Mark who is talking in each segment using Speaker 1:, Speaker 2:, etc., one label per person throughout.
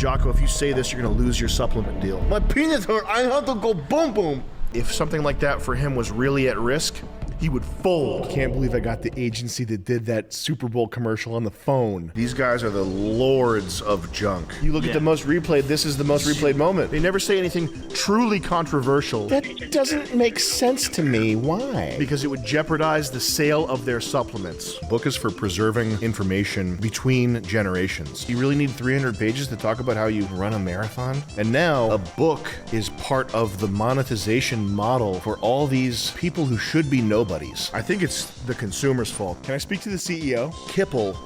Speaker 1: Jocko, if you say this, you're gonna lose your supplement deal. My penis hurt, I have to go boom boom. If something like that for him was really at risk, he would fold. Can't believe I got the agency that did that Super Bowl commercial on the phone. These guys are the lords of junk. You look at the most replayed, this is the most replayed moment. They never say anything truly controversial. That doesn't make sense to me. Why? Because it would jeopardize the sale of their supplements. The book is for preserving information between generations. You really need 300 pages to talk about how you run a marathon? And now a book is part of the monetization model for all these people who should be nobodies. I think it's the consumer's fault. Can I speak to the CEO? 𝐒𝐿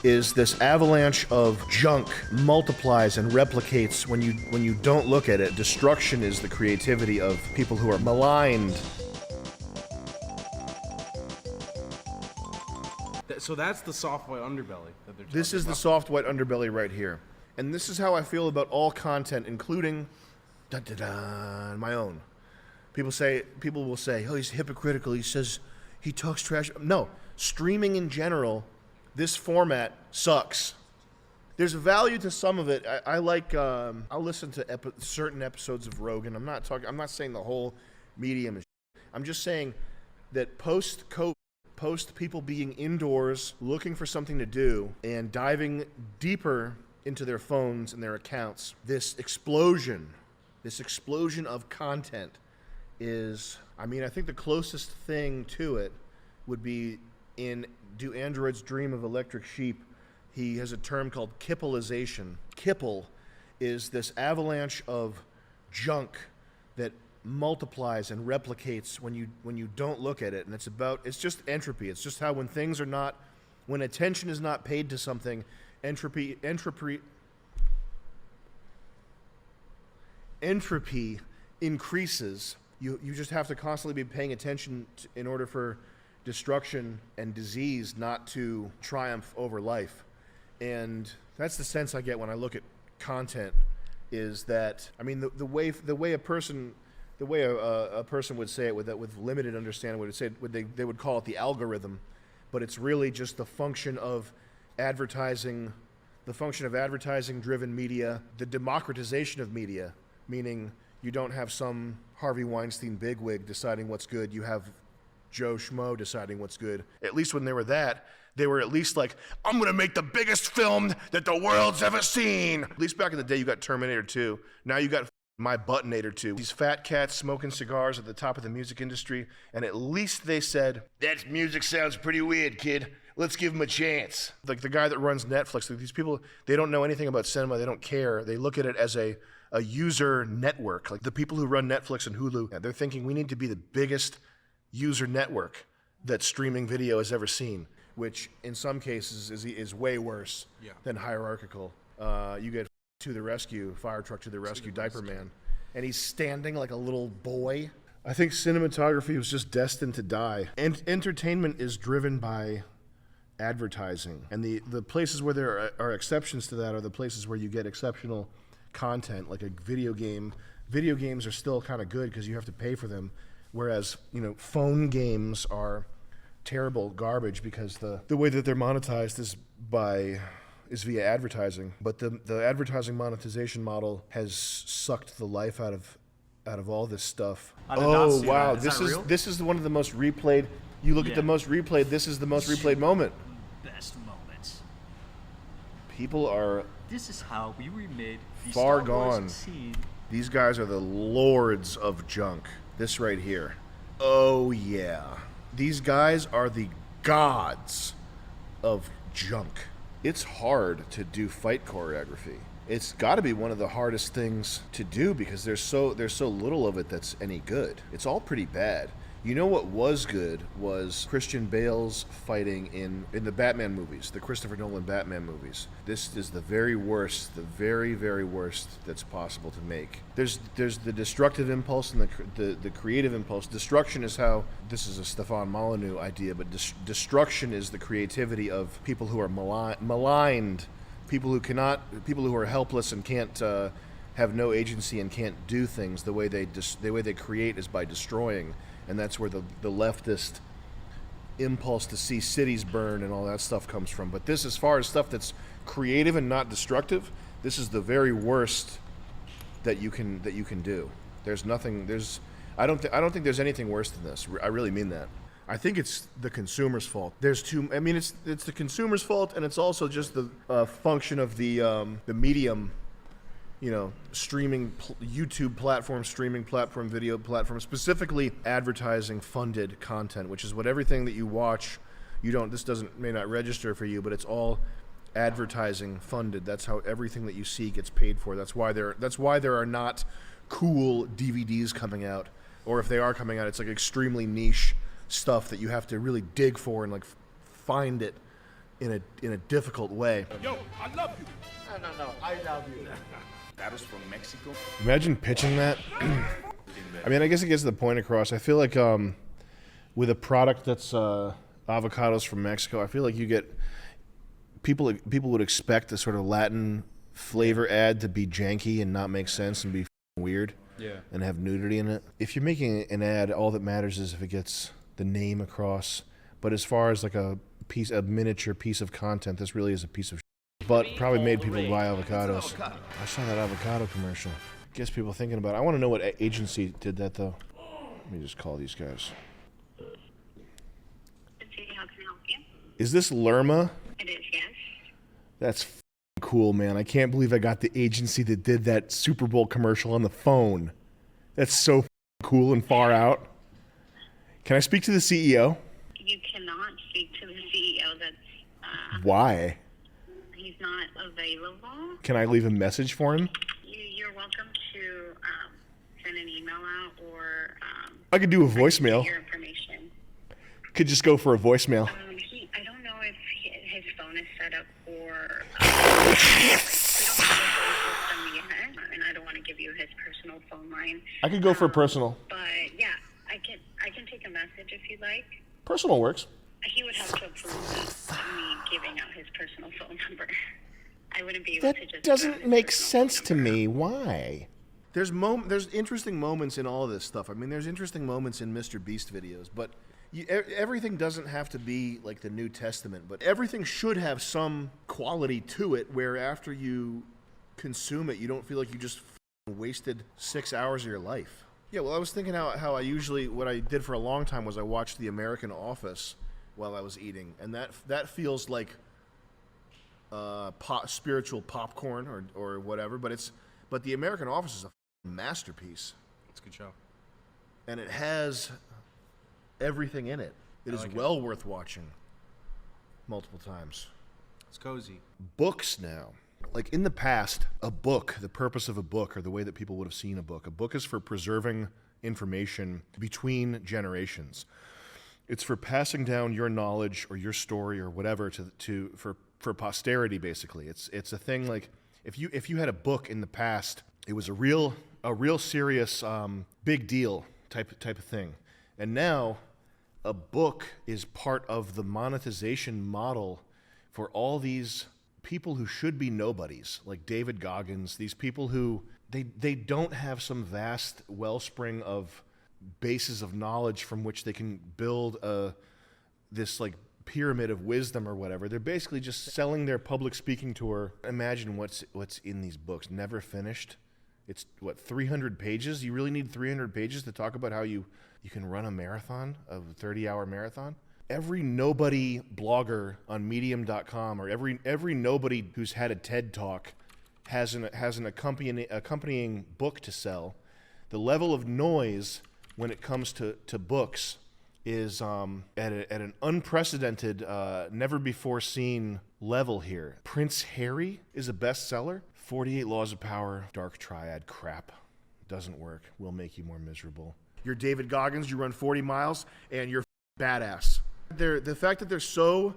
Speaker 1: is this avalanche of junk, multiplies and replicates when you don't look at it. Destruction is the creativity of people who are maligned.
Speaker 2: So that's the soft white underbelly that they're talking
Speaker 1: This is
Speaker 2: about.
Speaker 1: the soft white underbelly right here. And this is how I feel about all content, including my own. People will say, oh, he's hypocritical. He says he talks trash. No, streaming in general, this format sucks. There's value to some of it. I like. I'll listen to certain episodes of Rogan. I'm not saying the whole medium is. I'm just saying that post-COVID, post people being indoors, looking for something to do, and diving deeper into their phones and their accounts, this explosion of content is, I mean, I think the closest thing to it would be in Do Androids Dream of Electric Sheep? He has a term called 𝐒𝐿ization. 𝐒𝐿 is this avalanche of junk that multiplies and replicates when you don't look at it, and it's just entropy. It's just how when attention is not paid to something, entropy increases. You just have to constantly be paying attention in order for destruction and disease not to triumph over life. And that's the sense I get when I look at content, is that, I mean, the way a person would say it with limited understanding they would call it the algorithm, but it's really just the function of advertising driven media, the democratization of media, meaning you don't have some Harvey Weinstein bigwig deciding what's good. You have Joe Schmo deciding what's good. At least when they were at least like, I'm gonna make the biggest film that the world's ever seen. At least back in the day, you got Terminator 2. Now you got My Buttinator 2. These fat cats smoking cigars at the top of the music industry, and at least they said, that music sounds pretty weird, kid. Let's give him a chance. Like the guy that runs Netflix, these people, they don't know anything about cinema. They don't care. They look at it as a user network. Like the people who run Netflix and Hulu, they're thinking we need to be the biggest user network that streaming video has ever seen, which in some cases is way worse than hierarchical. You get To the Rescue, Fire Truck to the Rescue, Diaper Man, and he's standing like a little boy. I think cinematography was just destined to die. And entertainment is driven by advertising. And the places where there are exceptions to that are the places where you get exceptional content, like a video game. Video games are still kind of good because you have to pay for them, whereas, phone games are terrible garbage because the way that they're monetized is via advertising. But the advertising monetization model has sucked the life out of all this stuff. Oh wow, this is one of the most replayed. You look at the most replayed. This is the most replayed moment.
Speaker 3: Best moments.
Speaker 1: People are.
Speaker 3: This is how we remade the
Speaker 1: far
Speaker 3: Star Wars
Speaker 1: gone.
Speaker 3: scene.
Speaker 1: These guys are the lords of junk. This right here. Oh yeah. These guys are the gods of junk. It's hard to do fight choreography. It's got to be one of the hardest things to do because there's so little of it that's any good. It's all pretty bad. You know what was good was Christian Bale's fighting in the Batman movies, the Christopher Nolan Batman movies. This is the very worst, the very, very worst that's possible to make. There's the destructive impulse and the creative impulse. Destruction is how, this is a Stefan Molyneux idea, but destruction is the creativity of people who are maligned, people who are helpless and can't have no agency and can't do things. The way they create is by destroying. And that's where the leftist impulse to see cities burn and all that stuff comes from. But this, as far as stuff that's creative and not destructive, This is the very worst that you can do. There's nothing. I don't think there's anything worse than this. I really mean that. I think it's the consumer's fault. There's too. I mean, it's the consumer's fault, and it's also just the function of the medium. You know, streaming YouTube platform, streaming platform, video platform, specifically advertising funded content, which is what everything that you watch, this may not register for you, but it's all advertising funded. That's how everything that you see gets paid for. That's why there are not cool DVDs coming out, or if they are coming out, it's like extremely niche stuff that you have to really dig for and like find it in a difficult way.
Speaker 4: Yo, I love you.
Speaker 5: No, I love you.
Speaker 4: That was from Mexico.
Speaker 1: Imagine pitching that. I mean, I guess it gets the point across. I feel like with a product that's avocados from Mexico, I feel like you get people would expect a sort of Latin flavor ad to be janky and not make sense and be weird, and have nudity in it. If you're making an ad, all that matters is if it gets the name across. But as far as like a miniature piece of content, this really is a piece of but probably made people buy avocados. I saw that avocado commercial. Gets people thinking about it. I want to know what agency did that, though. Let me just call these guys.
Speaker 6: How can I help you?
Speaker 1: Is this 𝐿ERMA?
Speaker 6: It is, yes.
Speaker 1: That's cool, man. I can't believe I got the agency that did that Super Bowl commercial on the phone. That's so cool and far out. Can I speak to the CEO?
Speaker 6: You cannot speak to the CEO. That's
Speaker 1: Why?
Speaker 6: he's not available.
Speaker 1: Can I leave a message for him?
Speaker 6: You're welcome to send an email out or
Speaker 1: I could do a voicemail.
Speaker 6: your information.
Speaker 1: Could just go for a voicemail.
Speaker 6: I don't know if his phone is set up for. We don't have a phone system yet, and I don't want to give you his personal phone line.
Speaker 1: I could go for a personal.
Speaker 6: But yeah, I can take a message if you'd like.
Speaker 1: Personal works.
Speaker 6: He would have to approve me giving out his personal phone number. I wouldn't be able to just.
Speaker 1: That doesn't make sense to me. Why? There's interesting moments in all of this stuff. I mean, there's interesting moments in Mr. Beast videos, but everything doesn't have to be like the New Testament. But everything should have some quality to it, where after you consume it, you don't feel like you just wasted 6 hours of your life. Yeah, well, I was thinking how what I did for a long time was I watched The American Office while I was eating, and that feels like spiritual popcorn or whatever, but The American Office is a masterpiece.
Speaker 2: It's a good show.
Speaker 1: And it has everything in it. It is well worth watching multiple times.
Speaker 2: It's cozy.
Speaker 1: Books now. Like in the past, the purpose of a book, or the way that people would have seen a book is for preserving information between generations. It's for passing down your knowledge or your story or whatever for posterity, basically. It's a thing like if you had a book in the past, it was a real serious big deal type of thing. And now a book is part of the monetization model for all these people who should be nobodies, like David Goggins, these people who they don't have some vast wellspring of bases of knowledge from which they can build this like pyramid of wisdom or whatever. They're basically just selling their public speaking tour. Imagine what's in these books, never finished. It's 300 pages? You really need 300 pages to talk about how you can run a marathon, a 30-hour marathon? Every nobody blogger on medium.com or every nobody who's had a TED Talk has an accompanying book to sell. The level of noise when it comes to books is at an unprecedented, never before seen level here. Prince Harry is a bestseller. 48 Laws of Power, dark triad crap. Doesn't work. Will make you more miserable. You're David Goggins, you run 40 miles, and you're badass. The fact that they're so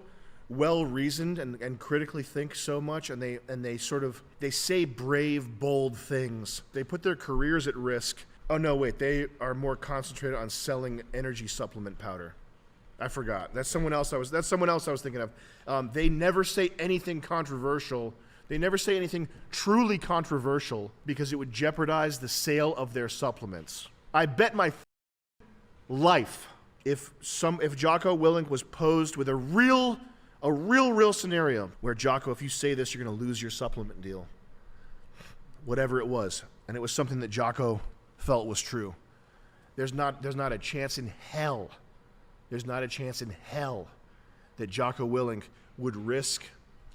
Speaker 1: well-reasoned and critically think so much, and they say brave, bold things. They put their careers at risk. Oh, no, wait. They are more concentrated on selling energy supplement powder. I forgot. That's someone else I was thinking of. They never say anything controversial. They never say anything truly controversial because it would jeopardize the sale of their supplements. I bet my life if Jocko Willink was posed with a real scenario where, Jocko, if you say this, you're going to lose your supplement deal. whatever it was, and it was something that Jocko felt was true. There's not a chance in hell. There's not a chance in hell that Jocko Willink would risk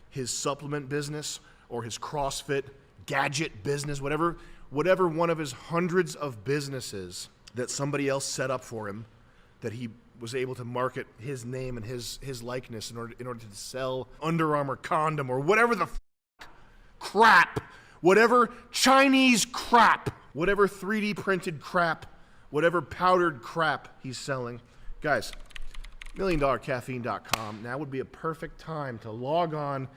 Speaker 1: his supplement business or his CrossFit gadget business, whatever one of his hundreds of businesses that somebody else set up for him, that he was able to market his name and his likeness in order to sell Under Armour condom or whatever the crap, whatever Chinese crap, whatever 3D printed crap, whatever powdered crap he's selling. Guys, �milliondollarcaffeine.com. Now would be a perfect time to log on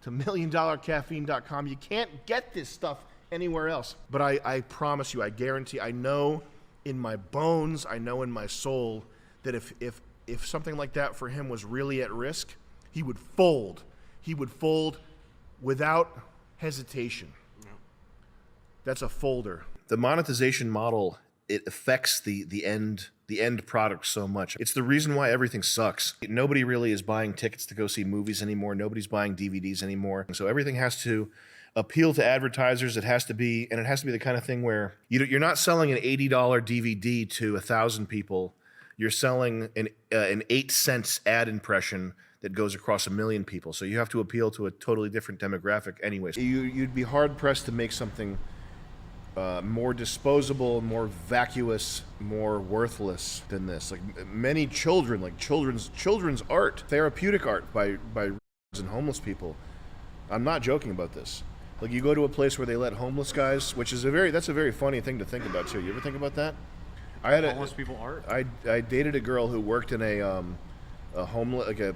Speaker 1: to �milliondollarcaffeine.com. You can't get this stuff anywhere else. But I promise you, I guarantee, I know in my bones, I know in my soul that if something like that for him was really at risk, he would fold. He would fold without hesitation. That's a folder. The monetization model, it affects the end product so much. It's the reason why everything sucks. Nobody really is buying tickets to go see movies anymore. Nobody's buying DVDs anymore. So everything has to appeal to advertisers. It has to be the kind of thing where you're not selling an $80 DVD to 1,000 people. You're selling an 8-cent ad impression that goes across 1 million people. So you have to appeal to a totally different demographic anyways. You'd be hard pressed to make something more disposable, more vacuous, more worthless than this. Like many children, like children's art, therapeutic art by and homeless people. I'm not joking about this. Like you go to a place where they let homeless guys, which is that's a very funny thing to think about too. You ever think about that? I had
Speaker 3: Homeless people art?
Speaker 1: I dated a girl who worked in a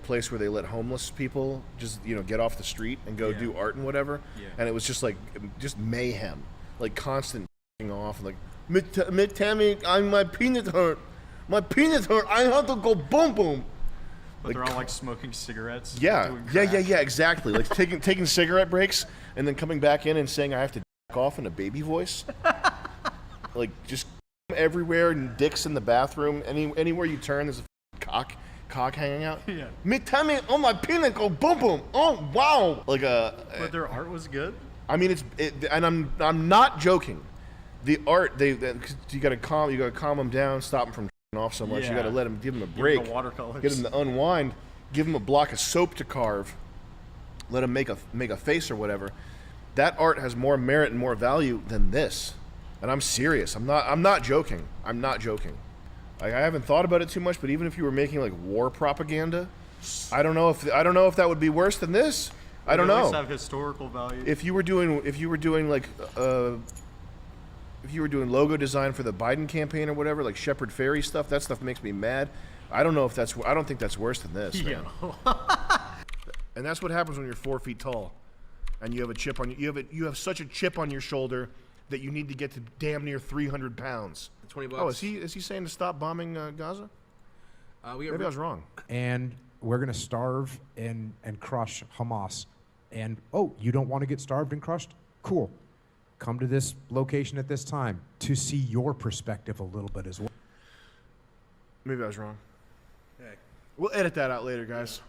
Speaker 1: place where they let homeless people just get off the street and go do art and whatever.
Speaker 3: Yeah.
Speaker 1: And it was just mayhem, like constant off, like Tammy, my penis hurt, I have to go boom boom.
Speaker 3: But they're all like smoking cigarettes.
Speaker 1: Yeah,
Speaker 3: doing
Speaker 1: yeah,
Speaker 3: crack.
Speaker 1: exactly. Like taking cigarette breaks and then coming back in and saying I have to jack off in a baby voice. Like just everywhere and dicks in the bathroom. Anywhere you turn, there's a cock hanging out.
Speaker 3: Yeah.
Speaker 1: Me tell me, oh my penis go boom boom. Oh wow. Like
Speaker 3: But their art was good.
Speaker 1: I mean and I'm not joking. The art you gotta calm them down, stop them from off so much.
Speaker 3: Yeah.
Speaker 1: You gotta give them a break.
Speaker 3: Give them the watercolors.
Speaker 1: Get them to unwind. Give them a block of soap to carve. Let them make a face or whatever. That art has more merit and more value than this. And I'm serious. I'm not joking. I'm not joking. I haven't thought about it too much, but even if you were making like war propaganda, I don't know if that would be worse than this. I don't
Speaker 3: They at
Speaker 1: know.
Speaker 3: least have historical value.
Speaker 1: If you were doing logo design for the Biden campaign or whatever, like Shepherd Ferry stuff, that stuff makes me mad. I don't think that's worse than this.
Speaker 3: yeah.
Speaker 1: And that's what happens when you're 4 feet tall, and you have a chip on you have such a chip on your shoulder that you need to get to damn near 300 pounds.
Speaker 4: $20.
Speaker 1: Oh, is he saying to stop bombing Gaza? Maybe I was wrong.
Speaker 7: And we're going to starve and crush Hamas. And, oh, you don't want to get starved and crushed? Cool. Come to this location at this time to see your perspective a little bit as well.
Speaker 1: Maybe I was wrong.
Speaker 4: Hey.
Speaker 1: We'll edit that out later, guys.